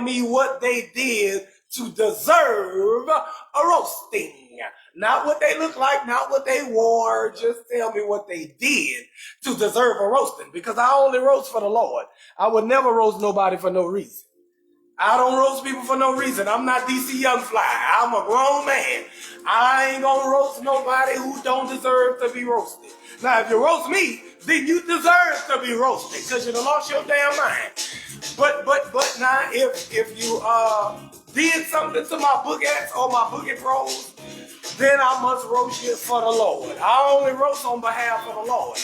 me what they did to deserve a roasting. Not what they look like, not what they wore. Just tell me what they did to deserve a roasting. Because I only roast for the Lord. I would never roast nobody for no reason. I don't roast people for no reason. I'm not DC Young Fly. I'm a grown man. I ain't gonna roast nobody who don't deserve to be roasted. Now, if you roast me, then you deserve to be roasted because you done lost your damn mind. But now, if you did something to my boogettes or my boogie pros, then I must roast you for the Lord. I only roast on behalf of the Lord.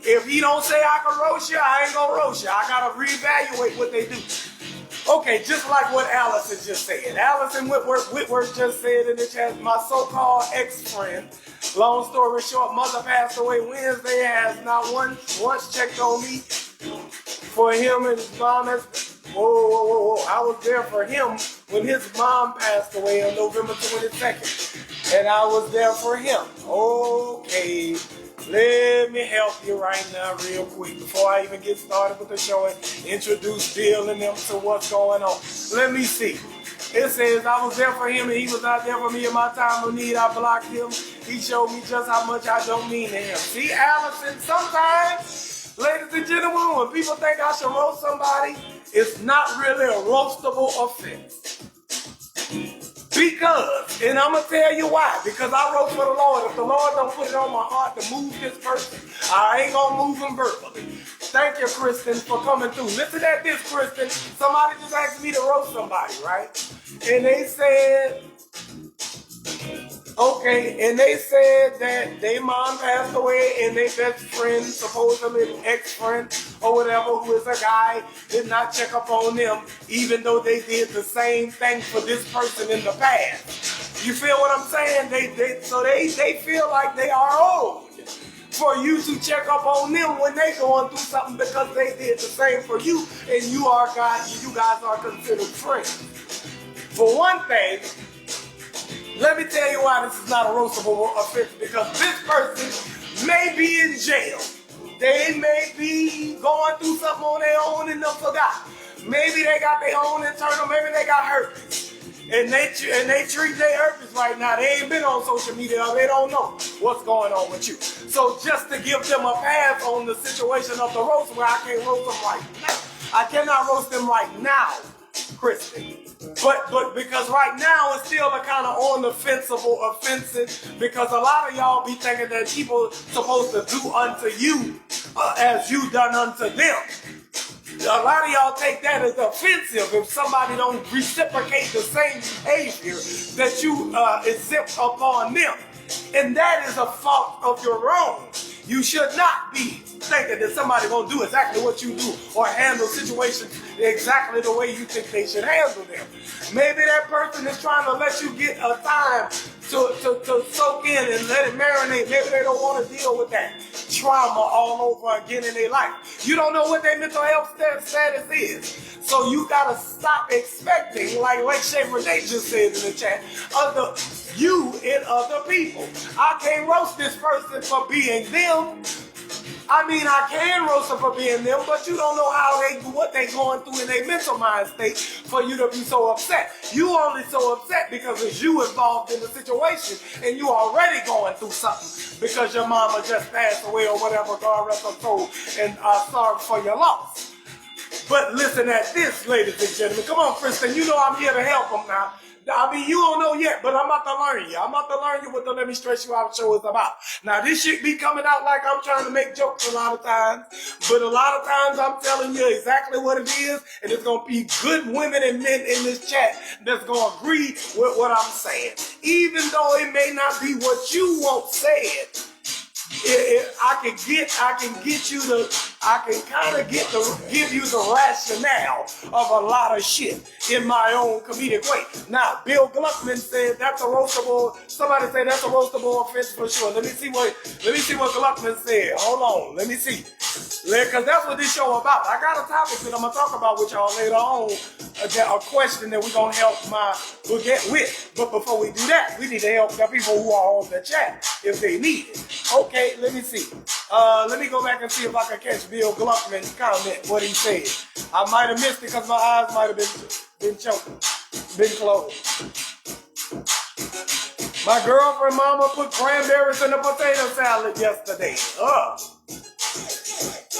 If he don't say I can roast you, I ain't gonna roast you. I gotta reevaluate what they do. Okay, just like what Allison just said. Allison Whitworth just said in the chat, my so-called ex-friend, long story short, mother passed away Wednesday, has not once checked on me. For him and his mom, whoa. I was there for him when his mom passed away on November 22nd. And I was there for him. Okay, let me help you right now real quick before I even get started with the show and introduce Bill and them to what's going on. Let me see. It says, I was there for him and he was not there for me in my time of need. I blocked him. He showed me just how much I don't mean to him. See, Allison, sometimes, ladies and gentlemen, when people think I should roast somebody, it's not really a roastable offense. Because, and I'm going to tell you why, because I roast for the Lord. If the Lord don't put it on my heart to move this person, I ain't going to move him verbally. Thank you, Kristen, for coming through. Listen at this, Kristen. Somebody just asked me to roast somebody, right? And they said, okay, and they said that their mom passed away and their best friend, supposedly ex-friend or whatever, who is a guy, did not check up on them, even though they did the same thing for this person in the past. You feel what I'm saying? They feel like they are owed for you to check up on them when they going through something because they did the same for you, and you guys are considered friends. For one thing, let me tell you why this is not a roastable offense, because this person may be in jail. They may be going through something on their own and they forgot. Maybe they got their own internal, maybe they got herpes. And they treat their herpes right now. They ain't been on social media. They don't know what's going on with you. So just to give them a pass on the situation of the roast, where I can't roast them right now. I cannot roast them right now, Kristen. But because right now it's still a kind of on the fenceable offensive, because a lot of y'all be thinking that people supposed to do unto you as you done unto them. A lot of y'all take that as offensive if somebody don't reciprocate the same behavior that you exempt upon them. And that is a fault of your own. You should not be thinking that somebody gonna do exactly what you do or handle situations exactly the way you think they should handle them. Maybe that person is trying to let you get a time to soak in and let it marinate. Maybe they don't want to deal with that trauma all over again in their life. You don't know what their mental health status is. So you gotta stop expecting, like Shay Renee just said in the chat, you and other people. I can't roast this person for being them. I mean, I can roast them for being them, but you don't know what they going through in their mental mind state for you to be so upset. You only so upset because it's you involved in the situation and you already going through something because your mama just passed away or whatever, God rest her soul, and sorry for your loss. But listen at this, ladies and gentlemen. Come on, Kristen, you know I'm here to help them now. I mean, you don't know yet, but I'm about to learn you. I'm about to learn you what the Let Me Stress You Out show is about. Now, this shit be coming out like I'm trying to make jokes a lot of times, but a lot of times I'm telling you exactly what it is, and it's going to be good women and men in this chat that's going to agree with what I'm saying. Even though it may not be what you want said, I can give you the rationale of a lot of shit in my own comedic way. Now, Bill Gluckman said that's a roastable. Somebody said that's a roastable offense for sure. Let me see what Gluckman said. Hold on, let me see. Because that's what this show about. I got a topic that I'm gonna talk about with y'all later on. A question that we're gonna help we'll get with. But before we do that, we need to help the people who are on the chat if they need it. Okay, let me see. Let me go back and see if I can catch Bill Gluckman's comment, what he said. I might have missed it because my eyes might have been been choking, been closed. My girlfriend mama put cranberries in a potato salad yesterday.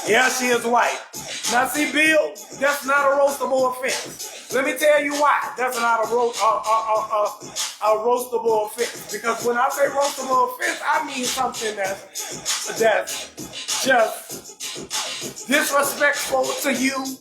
Yeah, she is white. Now see, Bill, that's not a roastable offense. Let me tell you why. That's not a roastable offense. Because when I say roastable offense, I mean something that's just disrespectful to you.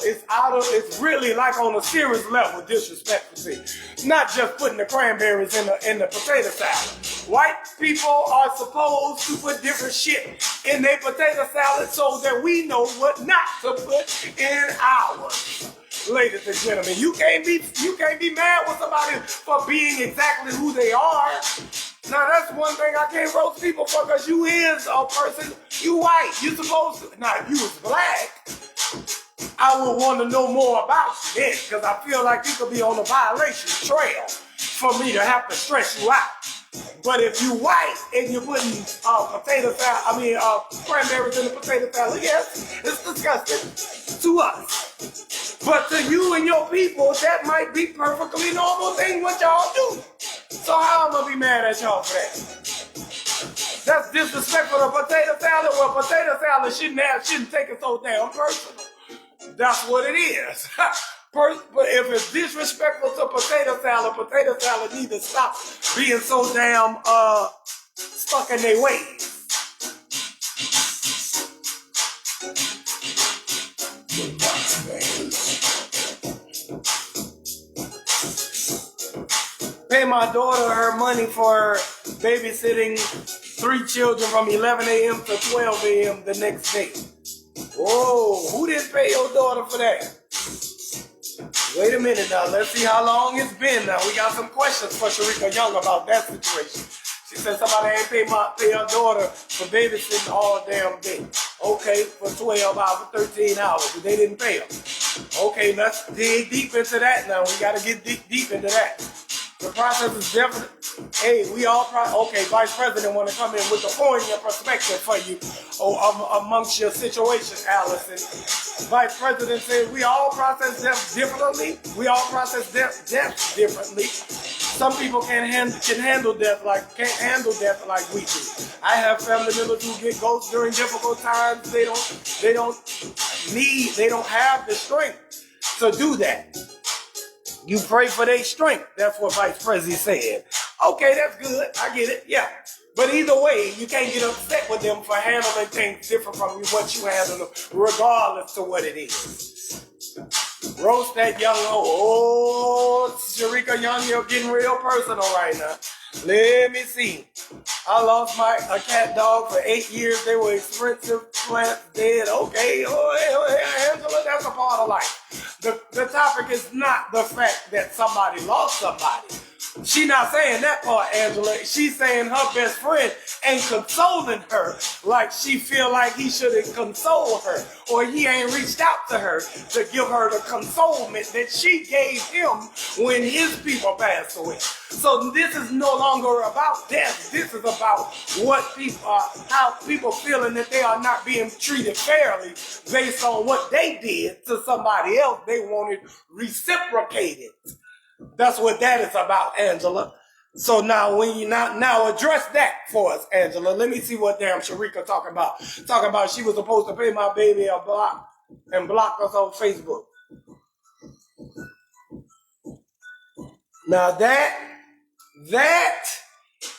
It's really like on a serious level disrespectful to you. Not just putting the cranberries in the potato salad. White people are supposed to put different shit in their potato salad so that we know what not to put in ours. Ladies and gentlemen, you can't be mad with somebody for being exactly who they are. Now that's one thing I can't roast people for, because you is a person, you white, you supposed to. Now if you was black, I would want to know more about you then, because I feel like you could be on a violation trail for me to have to stress you out. But if you white and you're putting cranberries in the potato salad, yes, it's disgusting to us. But to you and your people, that might be perfectly normal thing what y'all do. So how am I gonna be mad at y'all for that? That's disrespectful to potato salad. Well, potato salad shouldn't take it so damn personal. That's what it is. But if it's disrespectful to potato salad need to stop being so damn stuck in their ways. Pay my daughter her money for babysitting 3 children from 11 a.m. to 12 a.m. the next day. Whoa, who didn't pay your daughter for that? Wait a minute now, let's see how long it's been now. We got some questions for Sharika Young about that situation. She said somebody ain't pay her daughter for babysitting all damn day. Okay, for 12 hours, 13 hours, but they didn't pay her. Okay, let's dig deep into that now. We gotta get deep into that. The process is definitely, hey, okay, Vice President want to come in with a poignant perspective for you amongst your situation, Allison. Vice President said we all process death differently. We all process death differently. Some people can't handle death like we do. I have family members who get ghosts during difficult times. They don't have the strength to do that. You pray for their strength. That's what Vice President said. Okay, that's good. I get it. Yeah. But either way, you can't get upset with them for handling things different from what you handle them, regardless of what it is. Roast that young Sharika Young, you're getting real personal right now. Let me see. I lost a cat dog for 8 years. They were expensive, plants dead. Okay, Angela, that's a part of life. The topic is not the fact that somebody lost somebody. She not saying that part, Angela. She's saying her best friend ain't consoling her like she feel like he should have consoled her, or he ain't reached out to her to give her the consolement that she gave him when his people passed away. So this is no longer about death. This is about how people feeling that they are not being treated fairly based on what they did to somebody else. They wanted reciprocated. That's what that is about, Angela. So now when you now address that for us, Angela. Let me see what damn Sharika talking about. Talking about she was supposed to pay my baby a block and block us on Facebook. Now that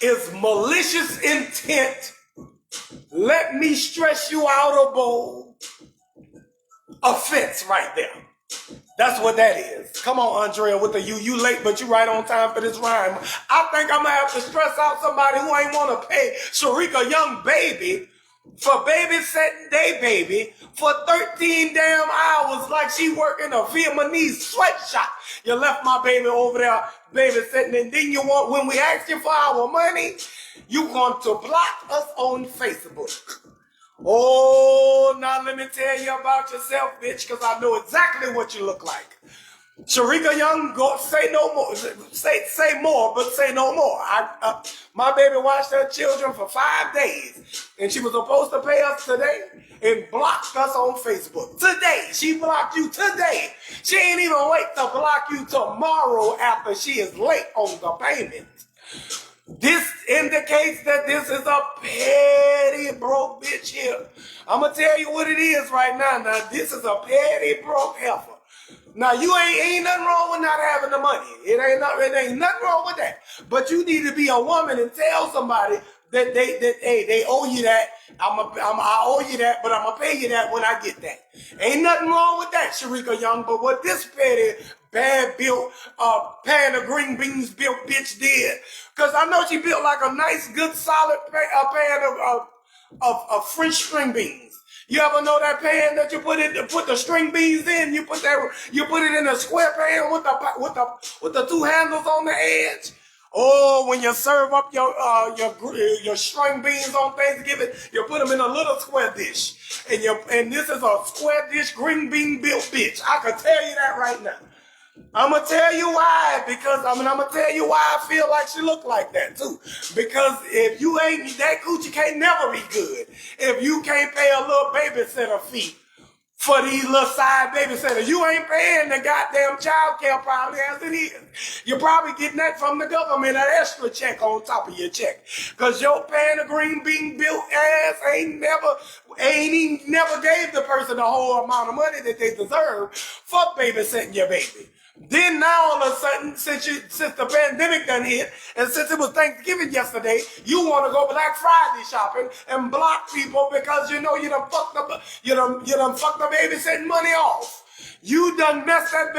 is malicious intent. Let me stress you out a bold offense right there. That's what that is. Come on, Andrea, with the you late, but you right on time for this rhyme. I think I'm going to have to stress out somebody who ain't want to pay Sharika Young baby for babysitting their baby for 13 damn hours like she working a Vietnamese sweatshop. You left my baby over there babysitting, and then when we ask you for our money, you want to block us on Facebook. Oh, now let me tell you about yourself, bitch, because I know exactly what you look like. Sharika Young, go say no more. Say more, but say no more. My baby watched her children for 5 days, and she was supposed to pay us today and blocked us on Facebook. Today, she blocked you today. She ain't even wait to block you tomorrow after she is late on the payment. This indicates that this is a petty broke bitch here. I'm going to tell you what it is right now. Now, this is a petty broke heifer. Now, you ain't nothing wrong with not having the money. It ain't nothing wrong with that. But you need to be a woman and tell somebody that they owe you that. I owe you that, but I'm going to pay you that when I get that. Ain't nothing wrong with that, Sharika Young. But what this petty, bad built, pan of green beans built bitch did, because I know she built like a nice, good, solid pan of French string beans. You ever know that pan that you put the string beans in? You put it in a square pan with the two handles on the edge. Oh, when you serve up your string beans on Thanksgiving, you put them in a little square dish, and this is a square dish green bean built bitch. I can tell you that right now. I'm going to tell you why, because I'm going to tell you why I feel like she look like that too. Because if you ain't, that coochie can't never be good. If you can't pay a little babysitter fee for these little side babysitters, you ain't paying the goddamn child care probably as it is. You're probably getting that from the government, an extra check on top of your check. Because your pan of green bean built ass ain't never gave the person the whole amount of money that they deserve for babysitting your baby. Then now all of a sudden, since the pandemic done hit, and since it was Thanksgiving yesterday, you want to go Black Friday shopping and block people because you know you done fucked the babysitting money off. You done messed that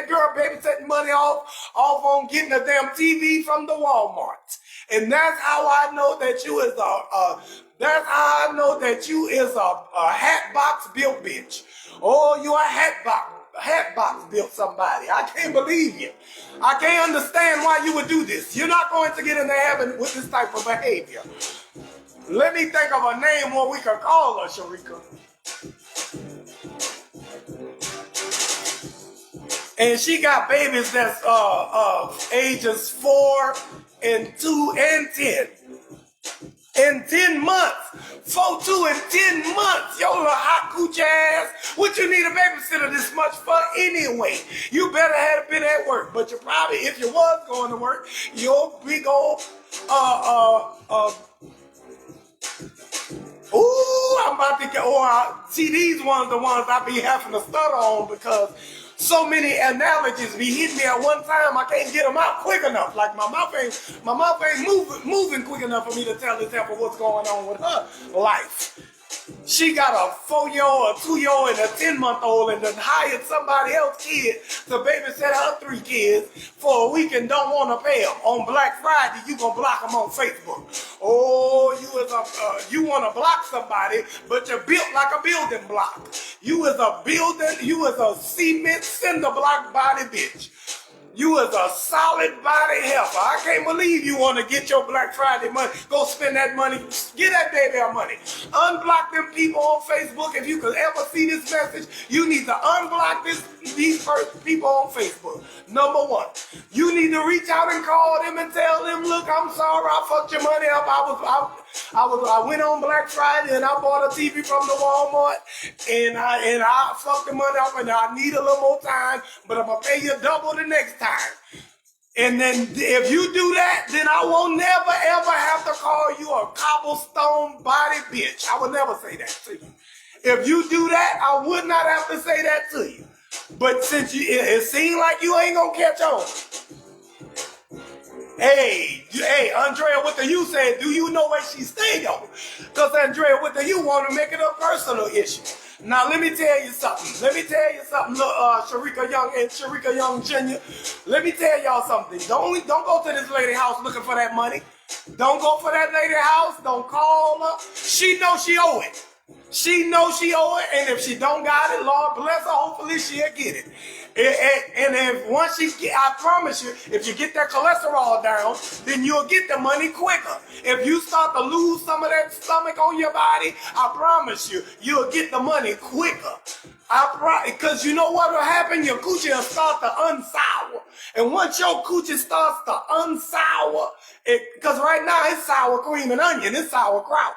girl babysitting money off on getting a damn TV from the Walmart. And that's how I know that you is a hat box built bitch. Oh, you a hat box built somebody. I can't believe you. I can't understand why you would do this. You're not going to get into heaven with this type of behavior. Let me think of a name what we could call her, Sharika. And she got babies that's ages 4 and 2 and 10. In 10 months. 4, 2, and 10 months. Yo, little hot cooch ass. What you need a babysitter this much for anyway? You better have been at work. But you probably, if you was going to work, your big old, I'm about to get, see, these ones the ones I be having to stutter on because so many analogies be hitting me at one time. I can't get them out quick enough. Like my mouth ain't moving quick enough for me to tell this heifer what's going on with her life. She got a 4-year-old, a 2-year-old, and a 10-month-old, and then hired somebody else's kid to babysit her 3 kids for a week and don't want to pay them. On Black Friday, you gonna block them on Facebook. Oh, you want to block somebody, but you're built like a building block. You is a cement cinder block body bitch. You is a solid body heifer. I can't believe you want to get your Black Friday money. Go spend that money. Get that baby her money. Unblock them people on Facebook. If you could ever see this message, you need to unblock these people on Facebook. Number 1. You need to reach out and call them and tell them, look, I'm sorry, I fucked your money up. I went on Black Friday and I bought a TV from the Walmart and I fucked the money up and I need a little more time, but I'm gonna pay you double the next time. And then if you do that, then I won't never ever have to call you a cobblestone body bitch. I would never say that to you. If you do that, I would not have to say that to you. But since it seems like you ain't gonna catch on. Hey, Andrea with the U said, do you know where she stayed on? Because Andrea with the U want to make it a personal issue. Now, let me tell you something. Sharika Young and Sharika Young Jr. Let me tell y'all something. Don't go to this lady house looking for that money. Don't go for that lady house. Don't call her. She knows she owe it. She knows she owe it, and if she don't got it, Lord bless her, hopefully she'll get it. And if once she get, I promise you, if you get that cholesterol down, then you'll get the money quicker. If you start to lose some of that stomach on your body, I promise you, you'll get the money quicker. Because you know what will happen? Your coochie will start to unsour. And once your coochie starts to unsour, because right now it's sour cream and onion, it's sauerkraut.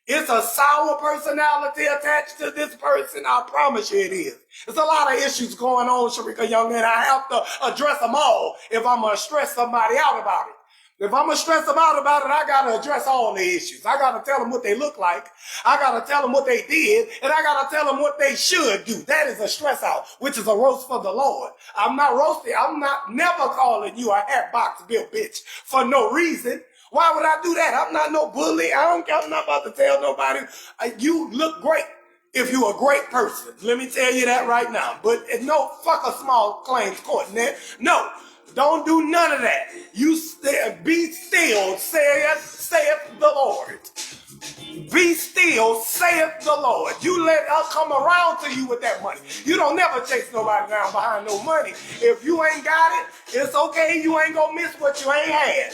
It's a sour personality attached to this person. I promise you it is. There's a lot of issues going on, Sharika Young, and I have to address them all if I'm going to stress somebody out about it. If I'm going to stress them out about it, I got to address all the issues. I got to tell them what they look like. I got to tell them what they did, and I got to tell them what they should do. That is a stress out, which is a roast for the Lord. I'm not roasting. I'm not never calling you a hatbox built bitch for no reason. Why would I do that? I'm not no bully. I'm not about to tell nobody. You look great if you're a great person. Let me tell you that right now. But no, fuck a small claims court. No, don't do none of that. You be still, saith the Lord. Be still, saith the Lord. You let her come around to you with that money. You don't never chase nobody down behind no money. If you ain't got it, it's okay. You ain't gonna miss what you ain't had.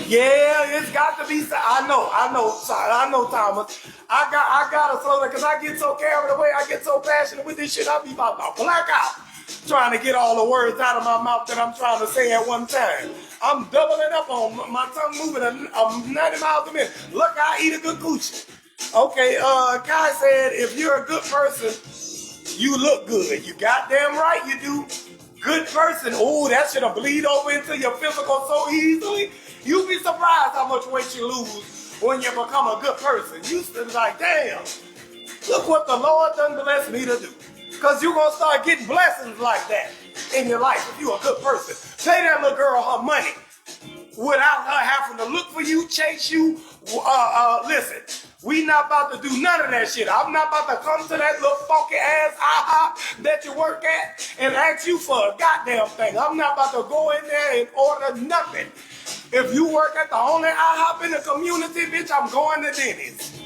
Yeah, it's got to be. I know, Thomas. I gotta slow down because I get so carried away. I get so passionate with this shit. I be about to black out trying to get all the words out of my mouth that I'm trying to say at one time. I'm doubling up on my tongue moving at 90 miles a minute. Look, I eat a good coochie. Okay, Kai said, if you're a good person, you look good. You goddamn right you do. Good person. Oh, that should have bleed over into your physical so easily. You'd be surprised how much weight you lose when you become a good person. You still like, damn, look what the Lord done blessed me to do. Because you're going to start getting blessings like that in your life if you're a good person. Pay that little girl her money without her having to look for you, chase you. Listen, we not about to do none of that shit. I'm not about to come to that little funky ass IHOP that you work at and ask you for a goddamn thing. I'm not about to go in there and order nothing. If you work at the only IHOP in the community, bitch, I'm going to Denny's.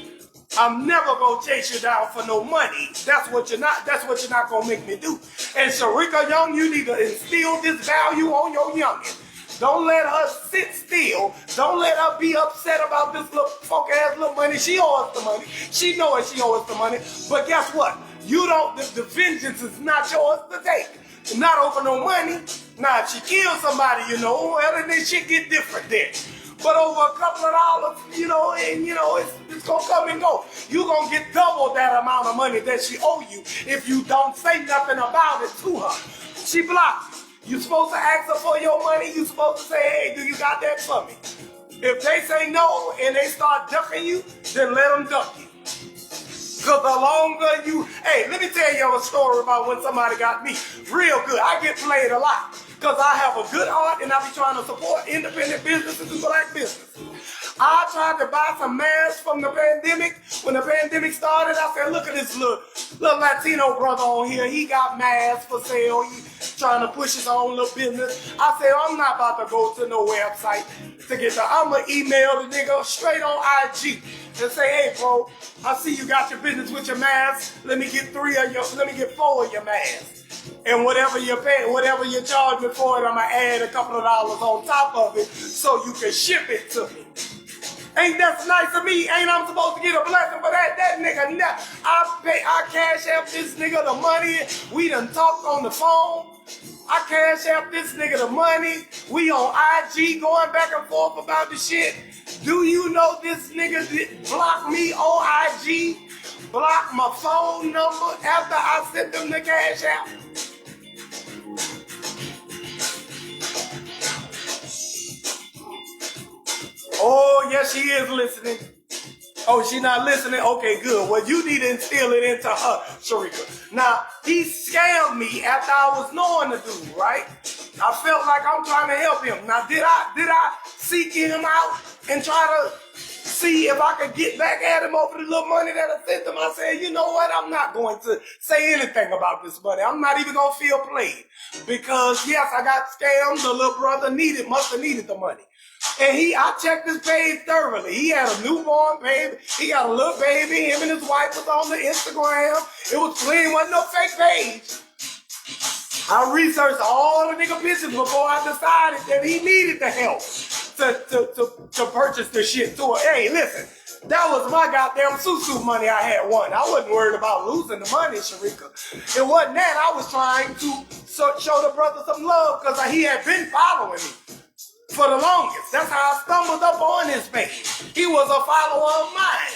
I'm never gonna chase you down for no money. That's what you're not gonna make me do. And Sharika Young, you need to instill this value on your youngin'. Don't let her sit still. Don't let her be upset about this little funky ass little money. She owes us the money. She knows she owes us the money. But guess what? You don't. The vengeance is not yours to take. Not over no money. Now if she kills somebody, well, then shit get different then. But over a couple of dollars, it's gonna come and go. You're gonna get double that amount of money that she owe you if you don't say nothing about it to her. She blocked you. You're supposed to ask her for your money. You're supposed to say, hey, do you got that for me? If they say no and they start ducking you, then let them duck you. Because the longer you, hey, let me tell you a story about when somebody got me real good. I get played a lot because I have a good heart and I be trying to support independent businesses and black businesses. I tried to buy some masks from the pandemic. When the pandemic started, I said, look at this little Latino brother on here. He got masks for sale. He trying to push his own little business. I said, I'm not about to go to no website to get the, I'm going to email the nigga straight on IG and say, hey, bro, I see you got your business with your masks. Let me get 4 of your masks. And whatever you pay, whatever you charge me for it, I'm going to add a couple of dollars on top of it so you can ship it to me. Ain't that nice of me? Ain't I'm supposed to get a blessing for that? That nigga, I cash out this nigga the money. We done talked on the phone. I cash out this nigga the money. We on IG going back and forth about the shit. Do you know this nigga blocked me on IG? Blocked my phone number after I sent them the cash out? Oh, yes, she is listening. Oh, she not listening? Okay, good. Well, you need to instill it into her, Sharika. Now, he scammed me after I was knowing the dude, right? I felt like I'm trying to help him. Now, did I seek him out and try to see if I could get back at him over the little money that I sent him? I said, you know what? I'm not going to say anything about this money. I'm not even going to feel played. Because, yes, I got scammed. The little brother must have needed the money. And I checked his page thoroughly. He had a newborn baby. He got a little baby. Him and his wife was on the Instagram. It was clean. Wasn't no fake page. I researched all the nigga pictures before I decided that he needed the help to purchase the shit to her. Hey, listen, that was my goddamn susu money I had won. I wasn't worried about losing the money, Sharika. It wasn't that. I was trying to show the brother some love because he had been following me for the longest. That's how I stumbled up on his page. He was a follower of mine.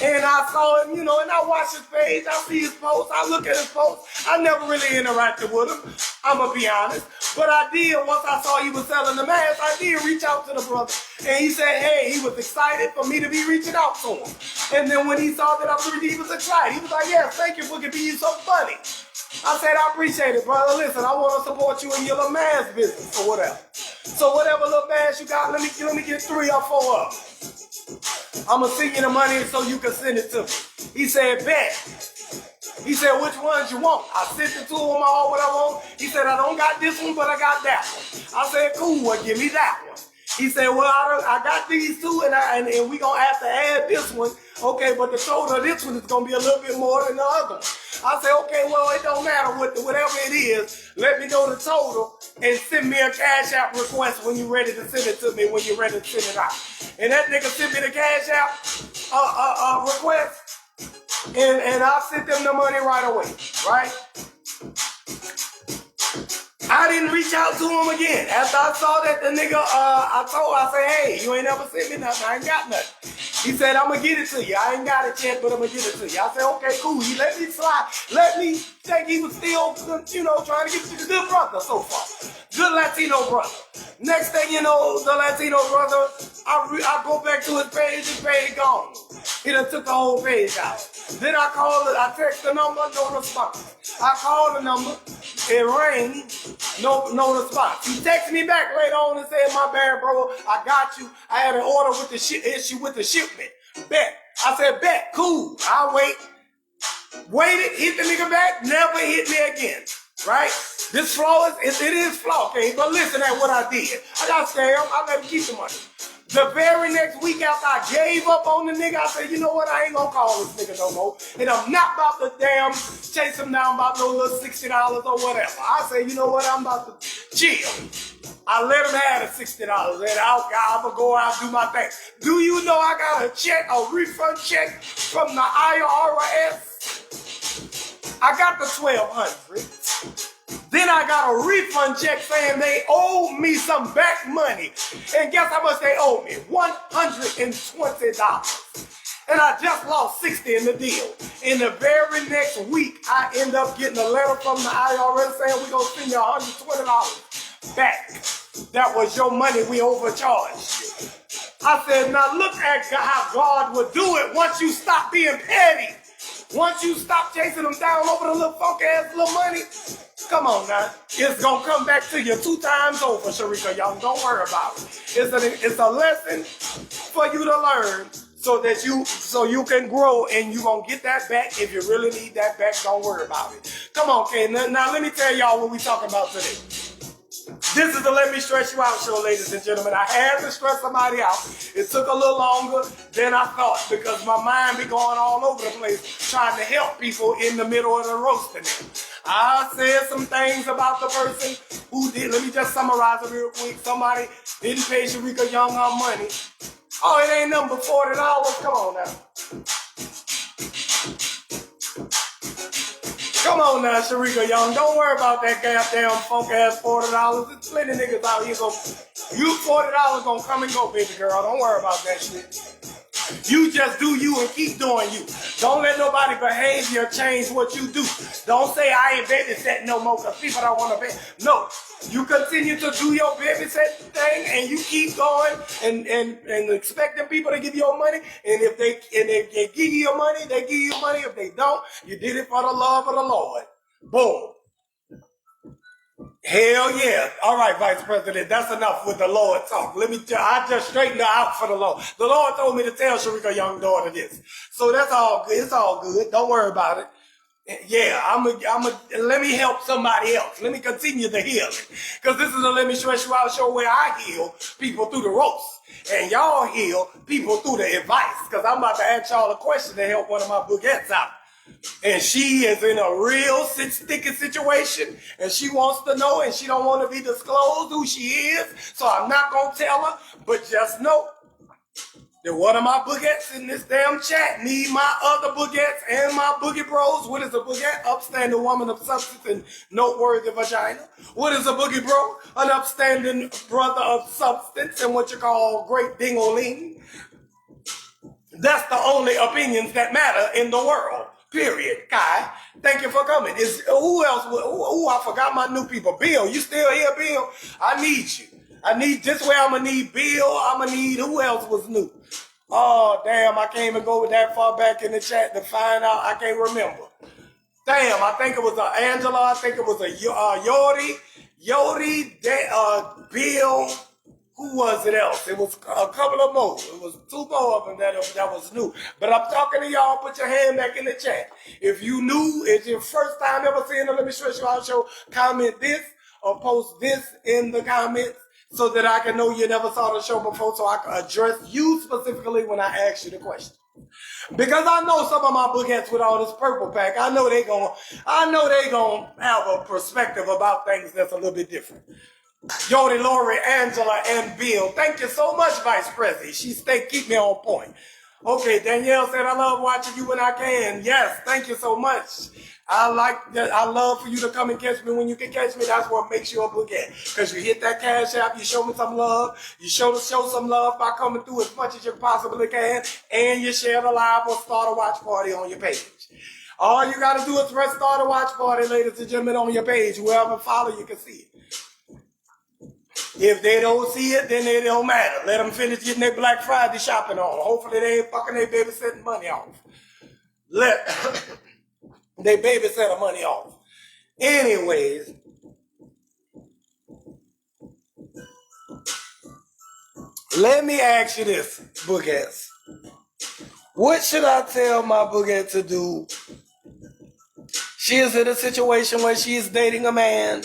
And I saw him, and I watched his page. I see his posts. I look at his posts. I never really interacted with him, I'm going to be honest. But I did, once I saw he was selling the mask, I did reach out to the brother. And he said, hey, he was excited for me to be reaching out to him. And then when he saw that I was reaching, he was excited. He was like, yes, thank you for being so funny. I said, I appreciate it, brother. Listen, I want to support you in your little mask business or whatever. So whatever little mask you got, let me get 3 or 4 of them. I'm going to send you the money so you can send it to me. He said, bet. He said, which ones you want? I sent it to him all what I want. He said, I don't got this one, but I got that one. I said, cool, well, give me that one. He said, well, I got these 2, and we going to have to add this one. Okay, but the total of this one is going to be a little bit more than the other one. I said, okay, well, it don't matter whatever it is. Let me know the total and send me a Cash App request when you're ready to send it to me, when you're ready to send it out. And that nigga sent me the Cash App request, and I sent them the money right away, right? I didn't reach out to him again. After I saw that the nigga, I said, hey, you ain't never sent me nothing. I ain't got nothing. He said, I'm going to get it to you. I ain't got it yet, but I'm going to get it to you. I said, okay, cool. He let me slide. Let me think he was still, trying to get to the good brother so far. Good Latino brother. Next thing you know, the Latino brother, I go back to his page gone. He done took the whole page out. Then I text the number, no response. I called the number, it rang, no response. He texted me back later on and said, my bad, bro, I got you. I had an order with the issue with the shipment. Bet. I said, bet, cool, I'll wait. Waited, hit the nigga back, never hit me again, right? This flaw it is flawed, okay? But listen at what I did. I got scared, I let him keep the money. The very next week after I gave up on the nigga, I said, you know what, I ain't gonna call this nigga no more. And I'm not about to chase him down about no little $60 or whatever. I said, you know what, I'm about to chill. I let him have the $60. And I'm gonna go out and do my thing. Do you know I got a refund check from the IRS? I got the $1,200. Then I got a refund check saying they owe me some back money. And guess how much they owe me? $120. And I just lost $60 in the deal. In the very next week, I end up getting a letter from the IRS saying we're going to send you $120 back. That was your money we overcharged. I said, now look at how God would do it once you stop being petty. Once you stop chasing them down over the little funk ass little money. Come on now. It's going to come back to you 2 times over, Sharika. Y'all don't worry about it. It's a lesson for you to learn so you can grow and you're going to get that back. If you really need that back, don't worry about it. Come on, okay. Now let me tell y'all what we're talking about today. This is the Let Me Stress You Out show, ladies and gentlemen. I had to stress somebody out. It took a little longer than I thought because my mind be going all over the place trying to help people in the middle of the roasting them. I said some things about the person who did. Let me just summarize it real quick. Somebody didn't pay Sharika Young her money. Oh, it ain't nothing but $40. Come on now. Come on now, Sharika Young. Don't worry about that goddamn funk ass $40. There's plenty of niggas out here you $40 gonna come and go, baby girl. Don't worry about that shit. You just do you and keep doing you. Don't let nobody behavior change what you do. Don't say I ain't babysitting no more because people don't want to pay. No. You continue to do your babysitting thing and you keep going and expecting people to give you your money. And if they give you your money, they give you money. If they don't, you did it for the love of the Lord. Boom. Hell yeah. All right, Vice President, that's enough with the Lord talk. I just straightened her out for the Lord. The Lord told me to tell Sharika Young daughter this. So that's all good. It's all good. Don't worry about it. Yeah, let me help somebody else. Let me continue the healing. Because this is a Let Me Stress You Out show where I heal people through the ropes. And y'all heal people through the advice. Because I'm about to ask y'all a question to help one of my boogettes out. And she is in a real sticky situation. And she wants to know, and she don't want to be disclosed who she is. So I'm not going to tell her. But just know that one of my boogettes in this damn chat need my other boogettes and my boogie bros. What is a boogette? Upstanding woman of substance and noteworthy vagina. What is a boogie bro? An upstanding brother of substance and what you call great ding-o-ling. That's the only opinions that matter in the world. Period. Kai, thank you for coming. Who else? I forgot my new people. Bill, you still here, Bill? I need you. I need this way. I'm gonna need Bill. I'm gonna need who else was new. Oh damn! I can't even go that far back in the chat to find out. I can't remember. Damn! I think it was Angela. I think it was a Yodi, Bill. Who was it else? It was a couple of more. It was two more of them that was new. But I'm talking to y'all. Put your hand back in the chat. If you new, it's your first time ever seeing the Let Me Stress You Out show, comment this or post this in the comments so that I can know you never saw the show before, so I can address you specifically when I ask you the question. Because I know some of my boogettes with all this purple pack, I know they gonna have a perspective about things that's a little bit different. Yodi, Lori, Angela, and Bill. Thank you so much, Vice President. She keep me on point. Okay, Danielle said, I love watching you when I can. Yes, thank you so much. I love for you to come and catch me when you can catch me. That's what makes you a boogette. Because you hit that cash app, you show me some love. You show some love by coming through as much as you possibly can. And you share the live or start a watch party on your page. All you got to do is press start a watch party, ladies and gentlemen, on your page. Whoever follow, you can see it. If they don't see it, then it don't matter. Let them finish getting their Black Friday shopping on. Hopefully they ain't fucking their babysitting money off. Let they babysitter money off. Anyways, let me ask you this, boogettes. What should I tell my boogette to do? She is in a situation where she is dating a man.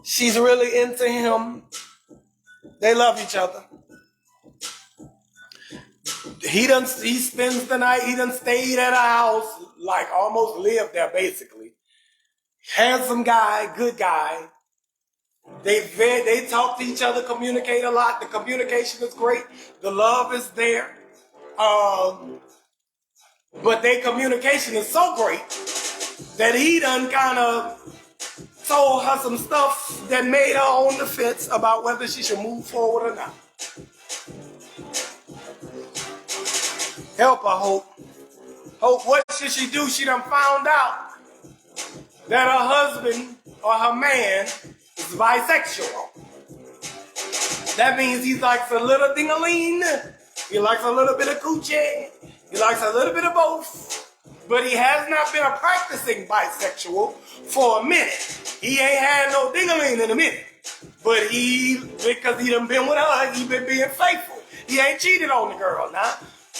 She's really into him. They love each other. He spends the night. He done stayed at a house, like almost lived there basically. Handsome guy, good guy. They talk to each other, communicate a lot. The communication is great. The love is there. But their communication is so great that he done kind of told her some stuff that made her on the fence about whether she should move forward or not. Help her, Hope. Hope, what should she do? She done found out that her husband or her man is bisexual. That means he likes a little ding-a-ling. He likes a little bit of coochie. He likes a little bit of both. But he has not been a practicing bisexual for a minute. He ain't had no ding-a-ling in a minute. But because he done been with her, he been being faithful. He ain't cheated on the girl now.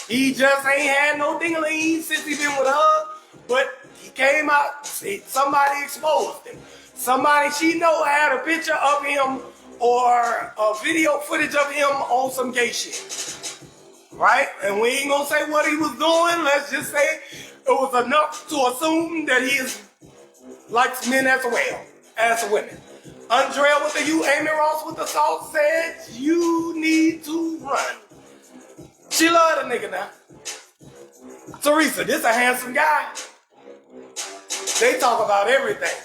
He just ain't had no ding-a-ling since he been with her. But he came out, somebody exposed him. Somebody she know had a picture of him or a video footage of him on some gay shit. Right? And we ain't gonna say what he was doing. Let's just say it was enough to assume that he likes men as well as women. Andrea with the U, Amy Ross with the salt said, you need to run. She love the nigga now. Teresa, this a handsome guy. They talk about everything.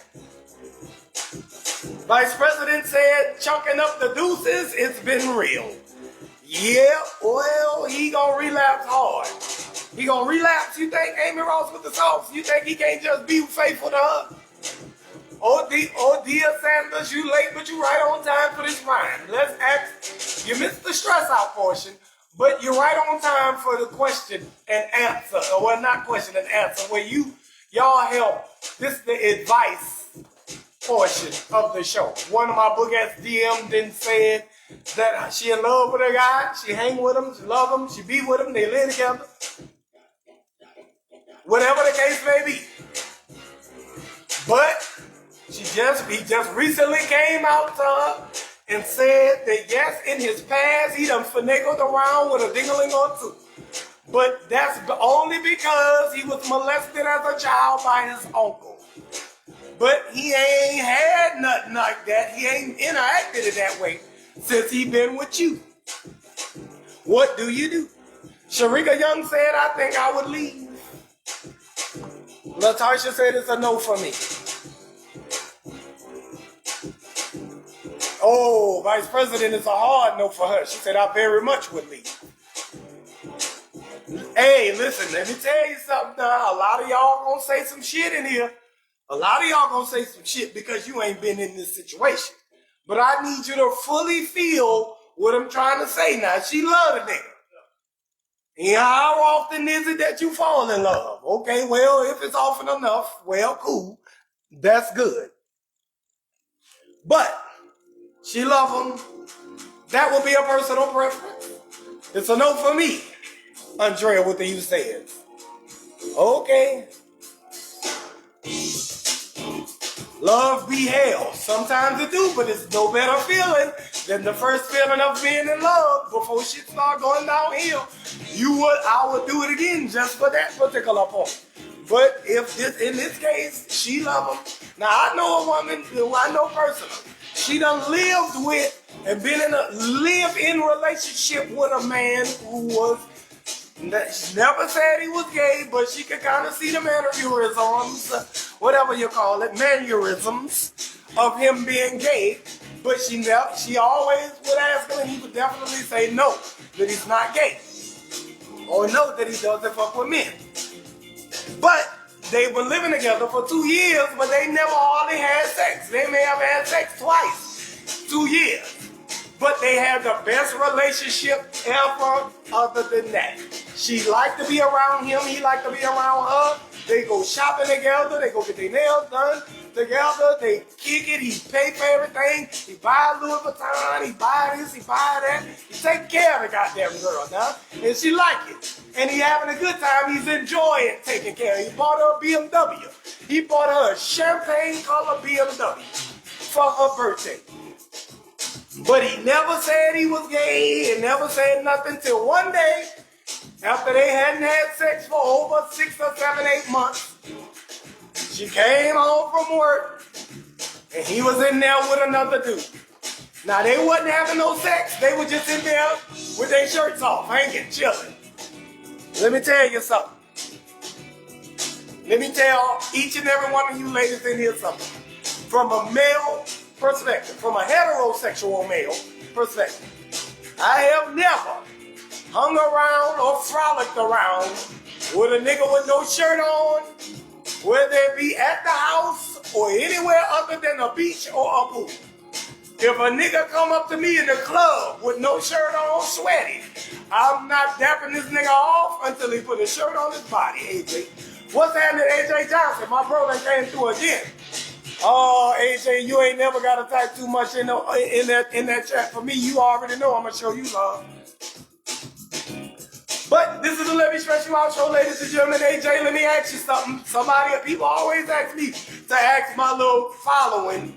Vice President said, chunking up the deuces, it's been real. Yeah, well, he gonna relapse hard. He gonna relapse, you think, Amy Ross with the sauce? You think he can't just be faithful to her? Oh, dear Sanders, you late, but you right on time for this rhyme. Let's ask, you missed the stress out portion, but you're right on time for the question and answer, or well, not question and answer, where y'all help. This is the advice portion of the show. One of my boogettes DM'd and said that she in love with a guy, she hang with him, she love him, she be with him, they live together. Whatever the case may be. But he just recently came out to her and said that yes, in his past he done finagled around with a dingling or two. But that's only because he was molested as a child by his uncle. But he ain't had nothing like that. He ain't interacted it that way since he been with you. What do you do? Sharika Young said, I think I would leave. Latasha said it's a no for me. Oh, Vice President is a hard no for her. She said, I very much would leave. Hey, listen, let me tell you something now. A lot of y'all gonna say some shit in here. A lot of y'all gonna say some shit because you ain't been in this situation. But I need you to fully feel what I'm trying to say now. She love the nigga. And how often is it that you fall in love? Okay, well, if it's often enough, well, cool. That's good. But she love him. That will be a personal preference. It's a no for me. Andrea, what do you say? Okay. Love be hell. Sometimes it do, but it's no better feeling than the first feeling of being in love before shit start going downhill. I would do it again just for that particular point. But if this, in this case, she love him. Now I know a woman who I know personally. She done lived with and been in a live-in relationship with a man who was, she never said he was gay, but she could kind of see the mannerisms, whatever you call it, mannerisms of him being gay. But she always would ask him, and he would definitely say no, that he's not gay. Or no, that he doesn't fuck with men. But they were living together for 2 years, but they never hardly had sex. They may have had sex twice, 2 years. But they had the best relationship ever other than that. She liked to be around him, he liked to be around her. They go shopping together, they go get their nails done together, they kick it, he pay for everything, he buy Louis Vuitton, he buy this, he buy that. He take care of the goddamn girl now, and she like it. And he having a good time, he's enjoying taking care of her. He bought her a BMW. He bought her a champagne colored BMW for her birthday. But he never said he was gay, he never said nothing till one day, after they hadn't had sex for over 6 or 7, 8 months, she came home from work, and he was in there with another dude. Now, they wasn't having no sex. They were just in there with their shirts off, hanging, chilling. Let me tell you something. Let me tell each and every one of you ladies in here something. From a male perspective, from a heterosexual male perspective, I have never hung around or frolicked around with a nigga with no shirt on, whether it be at the house or anywhere other than a beach or a pool. If a nigga come up to me in the club with no shirt on, sweaty, I'm not dapping this nigga off until he put a shirt on his body, AJ. What's happening, AJ Johnson? My brother came through again. Oh, AJ, you ain't never got to type too much in that chat. For me, you already know I'm going to show you love. But this is the Let Me Stress You Out show, ladies and gentlemen. AJ, let me ask you something. People always ask me to ask my little following,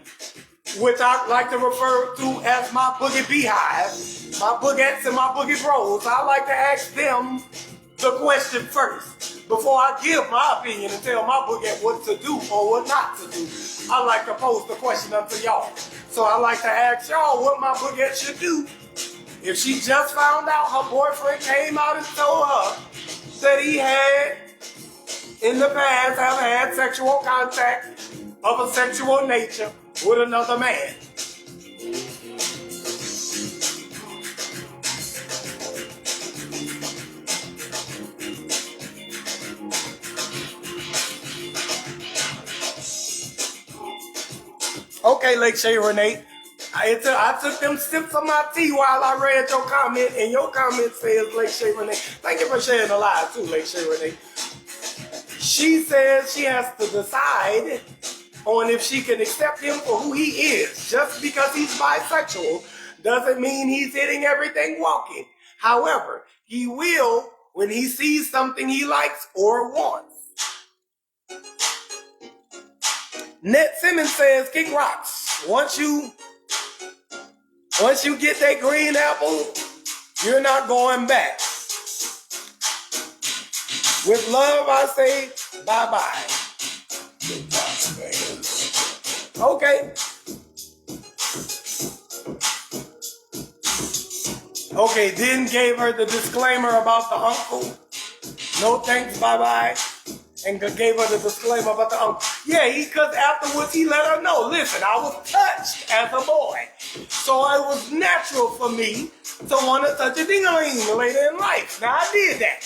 which I like to refer to as my boogie beehive, my boogettes and my boogie bros. I like to ask them the question first before I give my opinion and tell my boogette what to do or what not to do. I like to pose the question up to y'all. So I like to ask y'all what my boogette should do if she just found out her boyfriend came out and told her that he had in the past have had sexual contact of a sexual nature with another man. Okay, Lake Shay Renee. I took them sips of my tea while I read your comment, and your comment says, Lake Shay Renee. Thank you for sharing the live too, Lake Shay Renee. She says she has to decide on if she can accept him for who he is. Just because he's bisexual doesn't mean he's hitting everything walking. However, he will when he sees something he likes or wants. Ned Simmons says, kick rocks. Once you get that green apple, you're not going back. With love, I say bye-bye. Okay. Okay, then gave her the disclaimer about the uncle. No thanks, bye-bye. And gave her the disclaimer about the uncle. Yeah, because afterwards he let her know, listen, I was touched as a boy. So it was natural for me to want to touch a ding-a-ling later in life. Now I did that.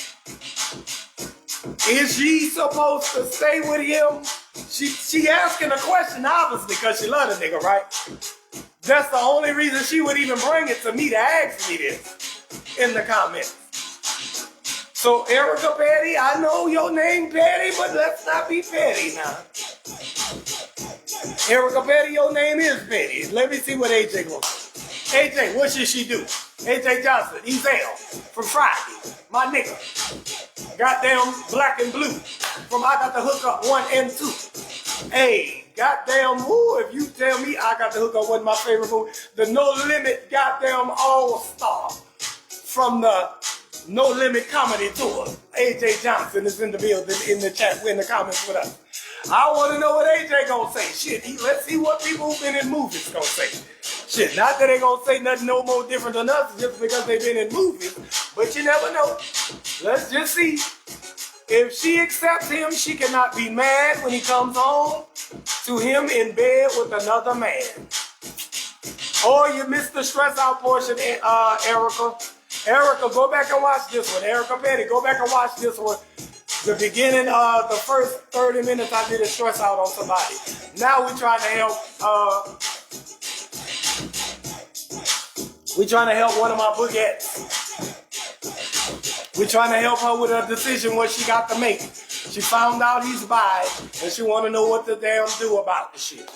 Is she supposed to stay with him? She asking a question, obviously, because she love the nigga, right? That's the only reason she would even bring it to me to ask me this in the comments. So, Erica Petty, I know your name Petty, but let's not be petty now. Erica Petty, your name is Petty. Let me see what AJ wants. AJ, what should she do? AJ Johnson, Ezel from Friday, my nigga. Goddamn Black and Blue from I Got the Hookup 1 and 2. Hey, goddamn, if you tell me I Got the Hookup wasn't my favorite movie, the No Limit goddamn All-Star from the No Limit Comedy Tour. AJ Johnson is in the building, in the chat, in the comments with us. I want to know what AJ gonna say. Shit, let's see what people who've been in movies gonna say. Shit, not that they gonna say nothing no more different than us just because they've been in movies, but you never know. Let's just see. If she accepts him, she cannot be mad when he comes home to him in bed with another man. Or you missed the stress out portion, Erica. Erica, go back and watch this one. Erica Petty, go back and watch this one. The beginning of the first 30 minutes I did a stress out on somebody. Now we're trying to help one of my boogettes. We're trying to help her with a decision what she got to make. She found out he's bi, and she want to know what to damn do about the shit.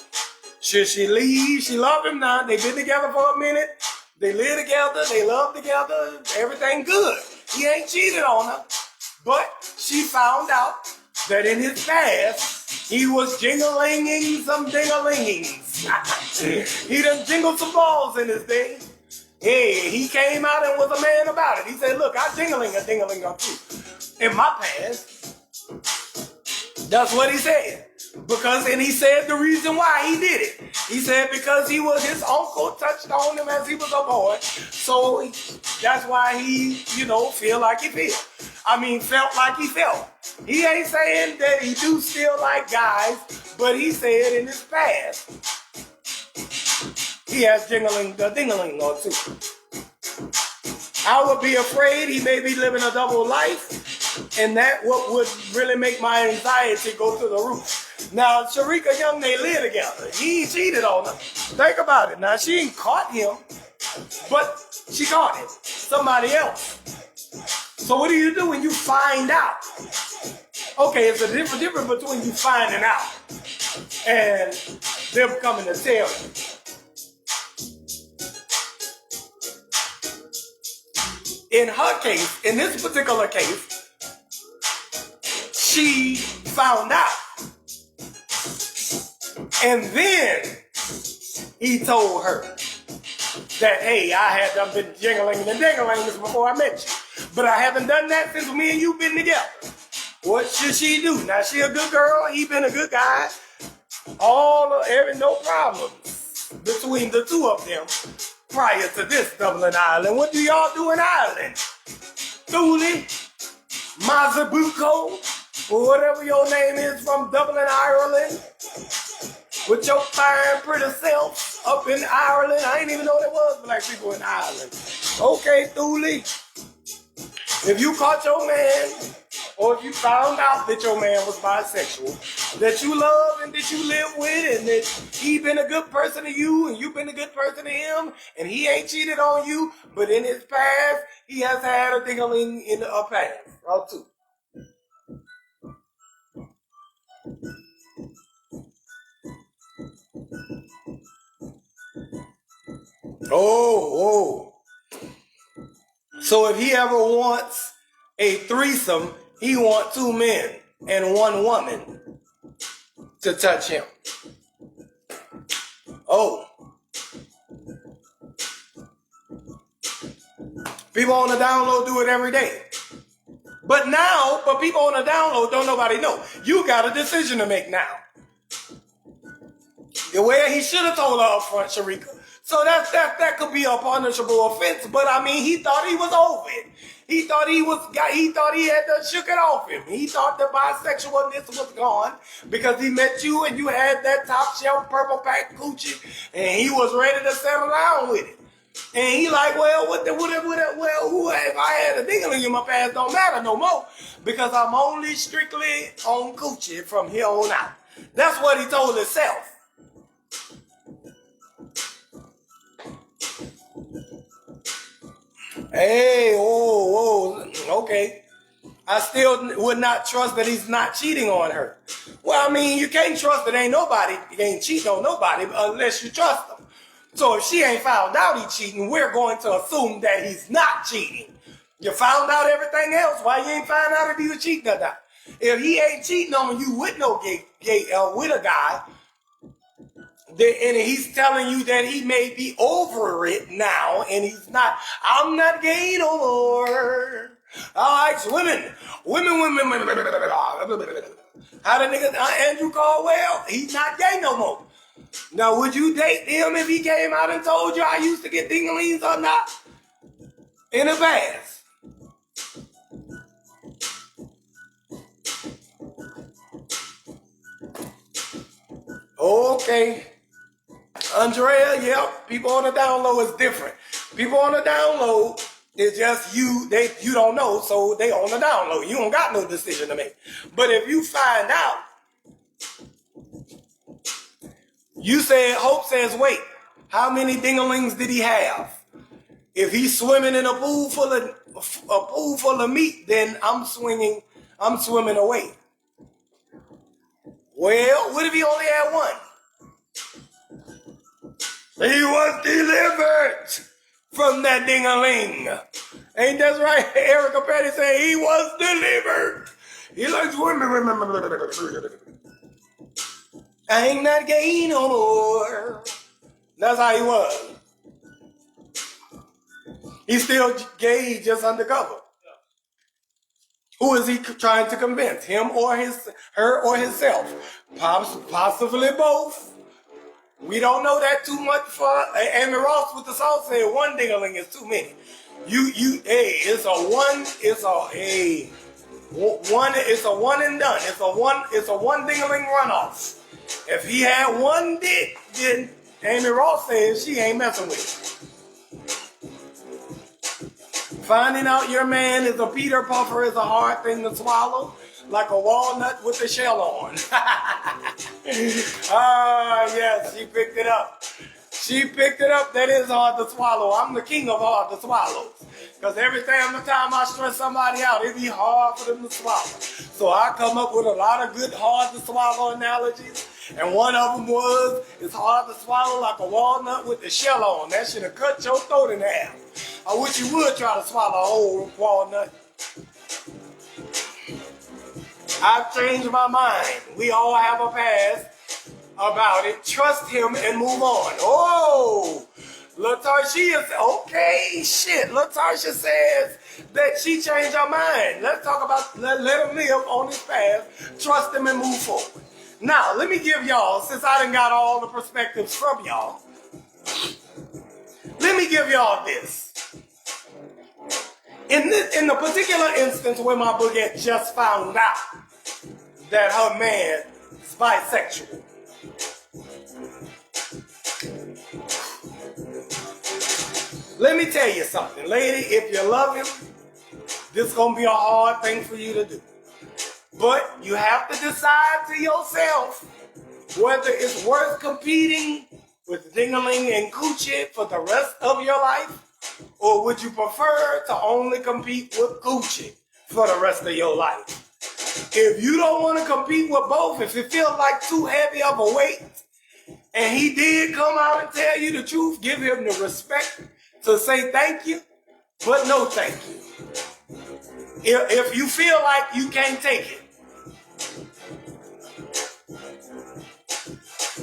Should she leave? She love him now. They've been together for a minute. They live together. They love together. Everything good. He ain't cheated on her. But she found out that in his past, he was jingling some ding-a-lingings. He done jingled some balls in his day. Hey, he came out and was a man about it. He said, look, I ding-a-ling or two. In my past, that's what he said. And he said the reason why he did it. He said because his uncle touched on him as he was a boy. So that's why he, feel like he felt like he felt. He ain't saying that he do still like guys, but he said in his past, he has ding-a-ling or two. I would be afraid he may be living a double life, and that what would really make my anxiety go through the roof. Now, Sharika Young, they live together. He cheated on her. Think about it. Now, she ain't caught him, but she caught him. Somebody else. So what do you do when you find out? Okay, it's a difference between you finding out and them coming to tell you. In her case, in this particular case, she found out. And then he told her that, hey, I had done been jingling and dingling before I met you. But I haven't done that since me and you been together. What should she do? Now, she a good girl. He been a good guy. No problems between the two of them prior to this Dublin Island. What do y'all do in Ireland? Thule, Mazabuco, or whatever your name is from Dublin, Ireland. With your fine, pretty self up in Ireland. I didn't even know there was black people in Ireland. Okay, Thule. If you caught your man, or if you found out that your man was bisexual, that you love and that you live with, and that he been a good person to you, and you been a good person to him, and he ain't cheated on you, but in his past, he has had a ding-a-ling in a past, or two. Oh. So if he ever wants a threesome, he wants two men and one woman to touch him. Oh, people on the download do it every day. But people on the download don't nobody know. You got a decision to make now. The way he should have told her up front, Sharika. So that could be a punishable offense. But I mean, he thought he was over it. He thought he had to shook it off him. He thought the bisexualness was gone because he met you and you had that top shelf purple pack coochie and he was ready to settle down with it. And he like, well, who if I had a dingling in my past don't matter no more because I'm only strictly on coochie from here on out. That's what he told himself. Hey, okay. I still would not trust that he's not cheating on her. Well, I mean, you can't trust that you ain't cheating on nobody unless you trust him. So if she ain't found out he's cheating, we're going to assume that he's not cheating. You found out everything else. Why you ain't find out if he was cheating or not? If he ain't cheating on you with no with a guy, and he's telling you that he may be over it now, and he's not. I'm not gay no more. All right, women. How the nigga Andrew Caldwell? He's not gay no more. Now, would you date him if he came out and told you I used to get dinglings or not? In the past. Okay. Andrea, yep, people on the download is different. People on the download is just you don't know, so they on the download. You don't got no decision to make. But if you find out, you said, Hope says, wait, how many dinglings did he have? If he's swimming in a pool full of meat, then I'm swimming away. Well, what if he only had one? He was delivered from that ding-a-ling. Ain't that right? Erica Petty said he was delivered. He likes women. I ain't not gay no more. That's how he was. He's still gay, just undercover. Who is he trying to convince? Him or her or himself? Possibly both. We don't know that too much for Amy Ross with the sauce said one dingling is too many. It's a one and done. It's a one dingling runoff. If he had one dick, then Amy Ross says she ain't messing with it. Finding out your man is a Peter Puffer is a hard thing to swallow, like a walnut with the shell on. Yes, she picked it up. She picked it up. That is hard to swallow. I'm the king of hard to swallow. Because every time I stress somebody out, it be hard for them to swallow. So I come up with a lot of good hard to swallow analogies. And one of them was, it's hard to swallow like a walnut with the shell on. That should have cut your throat in half. I wish you would try to swallow a whole walnut. I've changed my mind. We all have a past about it. Trust him and move on. Oh, LaTarsha, okay, shit. LaTarsha says that she changed her mind. Let's talk about, let him live on his path. Trust him and move forward. Now, let me give y'all, since I done got all the perspectives from y'all, let me give y'all this. In the particular instance where my boogette just found out that her man is bisexual, let me tell you something, lady, if you love him, this is going to be a hard thing for you to do. But you have to decide to yourself whether it's worth competing with ding-a-ling and coochie for the rest of your life, or would you prefer to only compete with coochie for the rest of your life? If you don't want to compete with both, if it feels like too heavy of a weight, and he did come out and tell you the truth, give him the respect to say thank you, but no thank you. If you feel like you can't take it,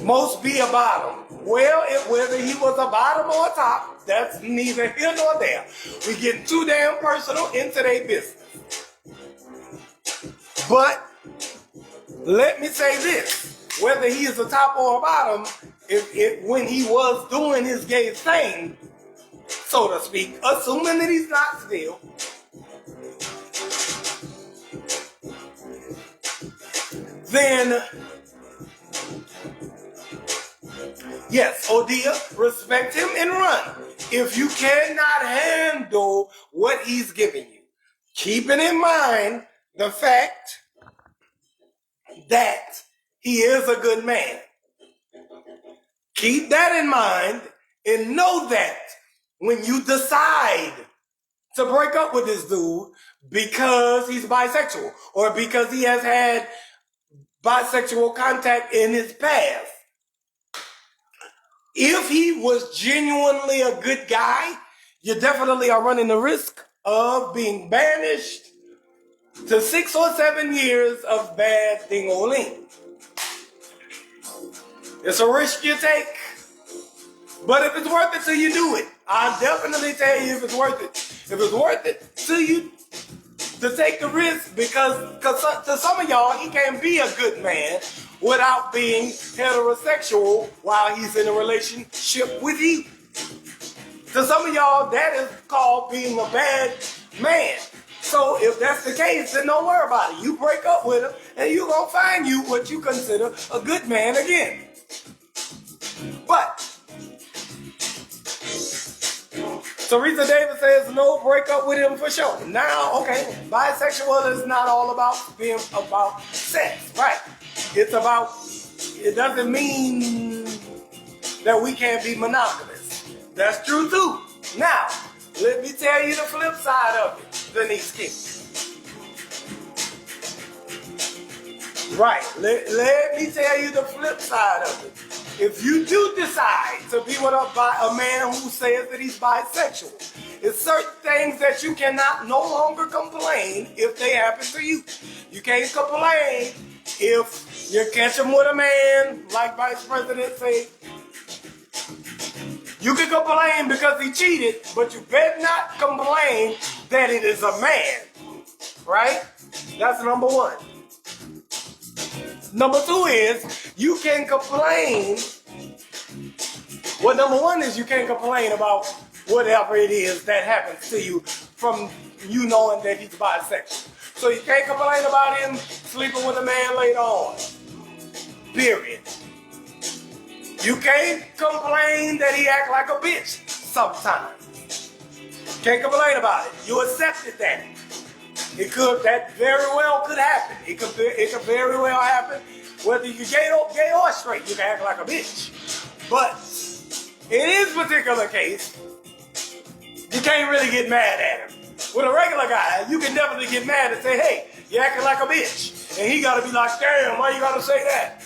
most be about him. Well, whether he was a bottom or a top, that's neither here nor there. We get too damn personal into their business. But let me say this, whether he is a top or a bottom, when he was doing his gay thing, so to speak, assuming that he's not still, then yes, Odia, respect him and run. If you cannot handle what he's giving you, keeping in mind the fact that he is a good man. Keep that in mind and know that when you decide to break up with this dude because he's bisexual or because he has had bisexual contact in his past, if he was genuinely a good guy, you definitely are running the risk of being banished to 6 or 7 years of bad ding-o-ling. It's a risk you take, but if it's worth it to you, do it. I'll definitely tell you if it's worth it. If it's worth it to you to take the risk, because to some of y'all, he can't be a good man without being heterosexual while he's in a relationship with you. To some of y'all, that is called being a bad man. So if that's the case, then don't worry about it. You break up with him, and you're going to find you what you consider a good man again. But Teresa Davis says no, break up with him for sure. Now, okay, bisexual is not all about being about sex, right? It's about, it doesn't mean that we can't be monogamous. That's true too. Now, let me tell you the flip side of it, Denise King. Right, let me tell you the flip side of it. If you do decide to be with a man who says that he's bisexual, it's certain things that you cannot no longer complain if they happen to you. You can't complain if you catch him with a man, like Vice President said. You can complain because he cheated, but you better not complain that it is a man, right? That's number one. Number two is, you can complain. Well, number one is you can't complain about whatever it is that happens to you from you knowing that he's bisexual. So you can't complain about him sleeping with a man later on. Period. You can't complain that he act like a bitch sometimes. Can't complain about it. You accepted that. That very well could happen. It could very well happen. Whether you're gay or straight, you can act like a bitch. But in his particular case, you can't really get mad at him. With a regular guy, you can definitely get mad and say, hey, you're acting like a bitch. And he gotta be like, damn, why you gotta say that?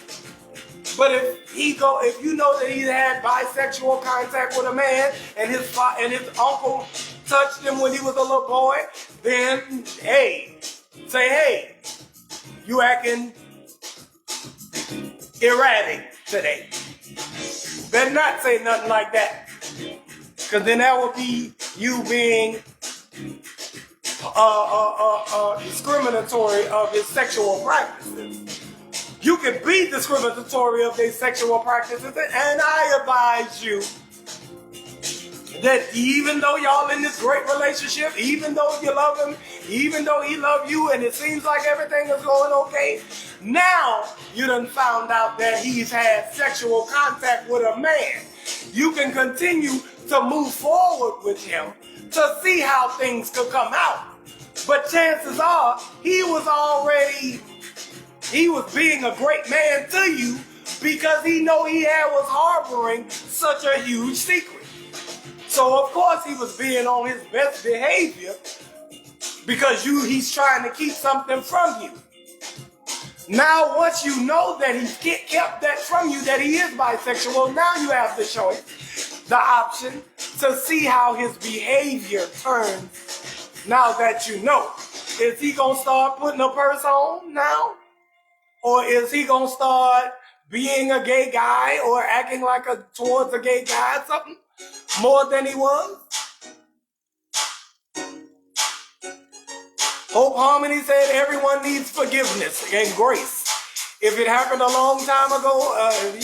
But if you know that he had bisexual contact with a man and his uncle touched him when he was a little boy, then hey, say, hey, you acting erratic today. Better not say nothing like that, because then that would be you being discriminatory of his sexual practices. You can be discriminatory of their sexual practices, and I advise you that even though y'all in this great relationship, even though you love him, even though he loves you, and it seems like everything is going okay, now you done found out that he's had sexual contact with a man. You can continue to move forward with him to see how things could come out. But chances are, he was being a great man to you because he was harboring such a huge secret. So of course he was being on his best behavior because he's trying to keep something from you. Now once you know that he kept that from you, that he is bisexual, now you have the choice, the option to see how his behavior turns now that you know. Is he gonna start putting a purse on now? Or is he gonna start being a gay guy or acting like towards a gay guy or something more than he was. Hope Harmony said everyone needs forgiveness and grace. If it happened a long time ago,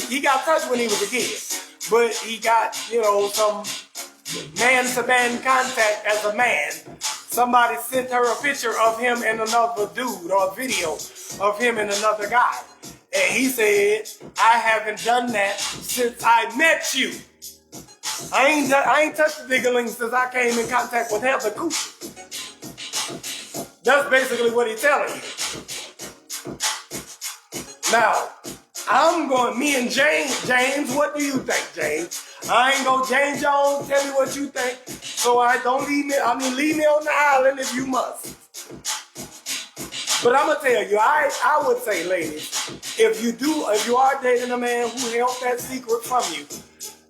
he got touched when he was a kid. But he got, some man-to-man contact as a man. Somebody sent her a picture of him and another dude, or a video of him and another guy. And he said, I haven't done that since I met you. I ain't touched the dingling since I came in contact with Heather Cooper. That's basically what he's telling you. Now, me and James, what do you think, James? I ain't gonna James Jones, tell me what you think. So leave me on the island if you must. But I'm gonna tell you, I would say, ladies, if you are dating a man who held that secret from you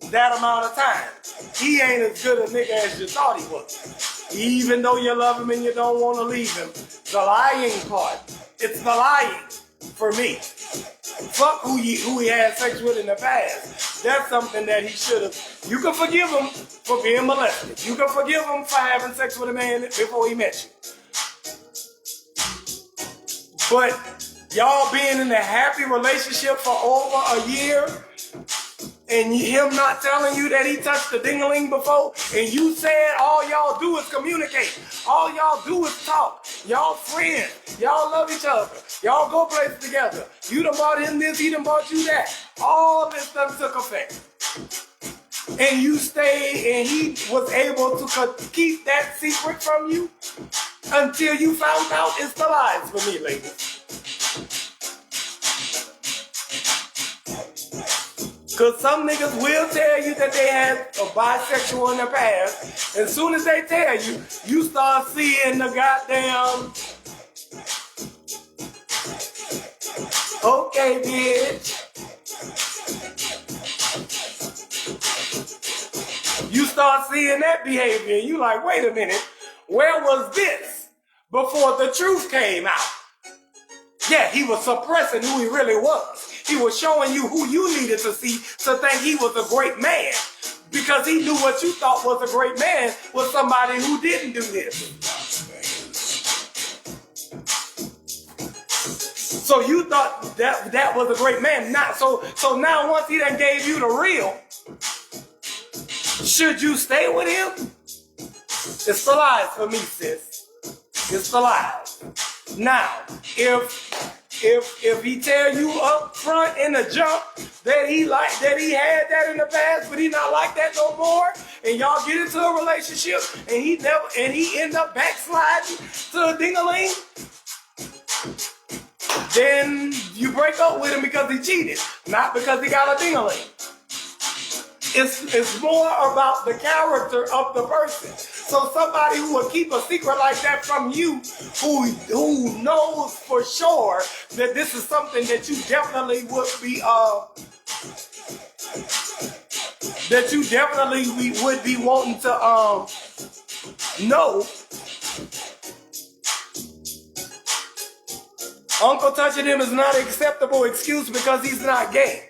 that amount of time, he ain't as good a nigga as you thought he was. Even though you love him and you don't want to leave him, the lying part, it's the lying for me. Fuck who he had sex with in the past. That's something that he should have. You can forgive him for being molested. You can forgive him for having sex with a man before he met you. But y'all being in a happy relationship for over a year, and him not telling you that he touched the ding-a-ling before, and you said all y'all do is communicate. All y'all do is talk. Y'all friends. Y'all love each other. Y'all go places together. You done bought him this, he done bought you that. All this stuff took effect. And you stayed, and he was able to keep that secret from you until you found out. It's the lies for me, ladies. Because some niggas will tell you that they had a bisexual in their past. As soon as they tell you, you start seeing the goddamn, okay, bitch. You start seeing that behavior, and you like, wait a minute, where was this before the truth came out? Yeah, he was suppressing who he really was. He was showing you who you needed to see to think he was a great man. Because he knew what you thought was a great man was somebody who didn't do this. So you thought that was a great man. So now once he done gave you the real, should you stay with him? It's the lies for me, sis. It's the lies. Now, if he tell you up front in the jump that he had that in the past, but he not like that no more, and y'all get into a relationship and he end up backsliding to a ding-a-ling, then you break up with him because he cheated, not because he got a ding-a-ling. It's more about the character of the person. So somebody who will keep a secret like that from you, who knows for sure that this is something that you definitely would be wanting to know. Uncle touching him is not an acceptable excuse because he's not gay.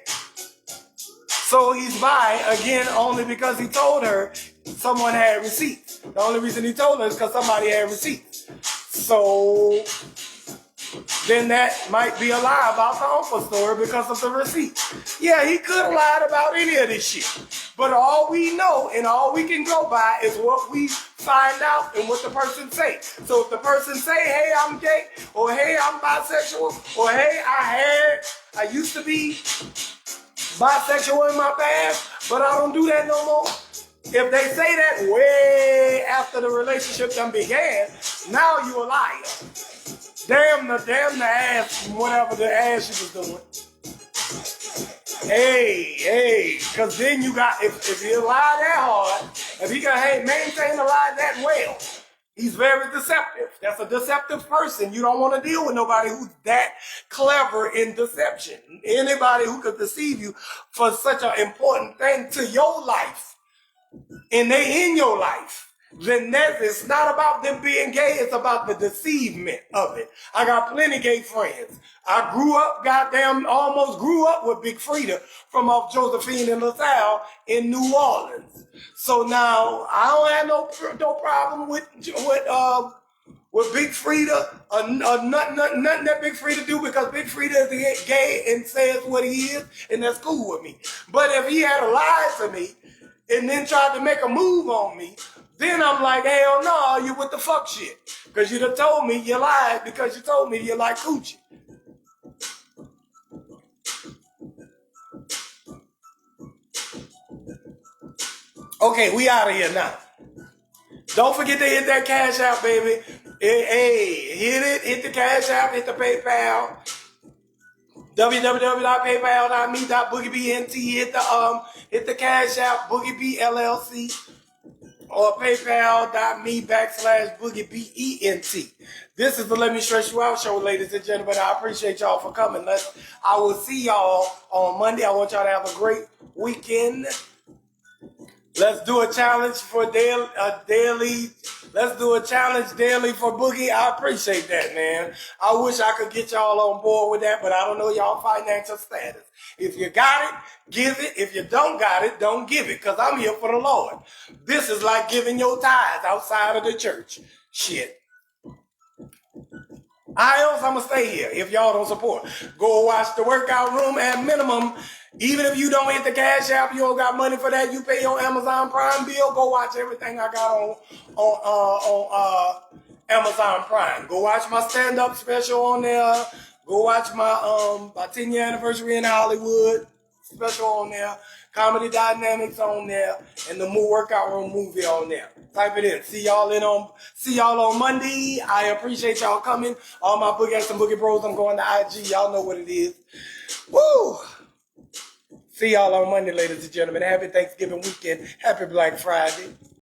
So he's bi, again, only because he told her someone had receipts. The only reason he told her is because somebody had receipts. So then that might be a lie about the uncle story because of the receipts. Yeah, he could have lied about any of this shit. But all we know and all we can go by is what we find out and what the person say. So if the person say, hey, I'm gay, or hey, I'm bisexual, or hey, I used to be bisexual in my past, but I don't do that no more. If they say that way after the relationship done began, now you a liar. Damn the ass, whatever the ass you was doing. Hey, because then you got, if you lie that hard, if he can maintain the lie that well, he's very deceptive. That's a deceptive person. You don't want to deal with nobody who's that clever in deception. Anybody who could deceive you for such an important thing to your life. And they in your life. then that it's not about them being gay, it's about the deceivement of it. I got plenty gay friends. I grew up, almost grew up with Big Frida from off Josephine and LaSalle in New Orleans. So now I don't have no problem with Big Frida, nothing that Big Frida do, because Big Frida is gay and says what he is, and that's cool with me. But if he had lied to me and then tried to make a move on me, then I'm like, hell no, you with the fuck shit. Because you done told me you lied because you told me you like coochie. Okay, we out of here now. Don't forget to hit that Cash App, baby. Hey, hit the Cash App, hit the PayPal. www.paypal.me.boogieBNT. Hit the Cash App, BoogieB LLC, or paypal.me/BoogieBENT. This is the Let Me Stress You Out show, ladies and gentlemen. I appreciate y'all for coming. I will see y'all on Monday. I want y'all to have a great weekend. Let's do a challenge for daily. Let's do a challenge daily for Boogie. I appreciate that, man. I wish I could get y'all on board with that, but I don't know y'all financial status. If you got it, give it. If you don't got it, don't give it, because I'm here for the Lord. This is like giving your tithes outside of the church. Shit. How else I'm going to stay here if y'all don't support? Go watch the workout room at minimum. Even if you don't hit the Cash App, you don't got money for that, you pay your Amazon Prime bill, go watch everything I got on Amazon Prime. Go watch my stand-up special on there. Go watch my 10-year anniversary in Hollywood special on there. Comedy Dynamics on there, and the Workout Room movie on there. Type it in. See y'all on Monday. I appreciate y'all coming. All my boogie and boogie bros, I'm going to IG. Y'all know what it is. Woo! See y'all on Monday, ladies and gentlemen. Happy Thanksgiving weekend. Happy Black Friday.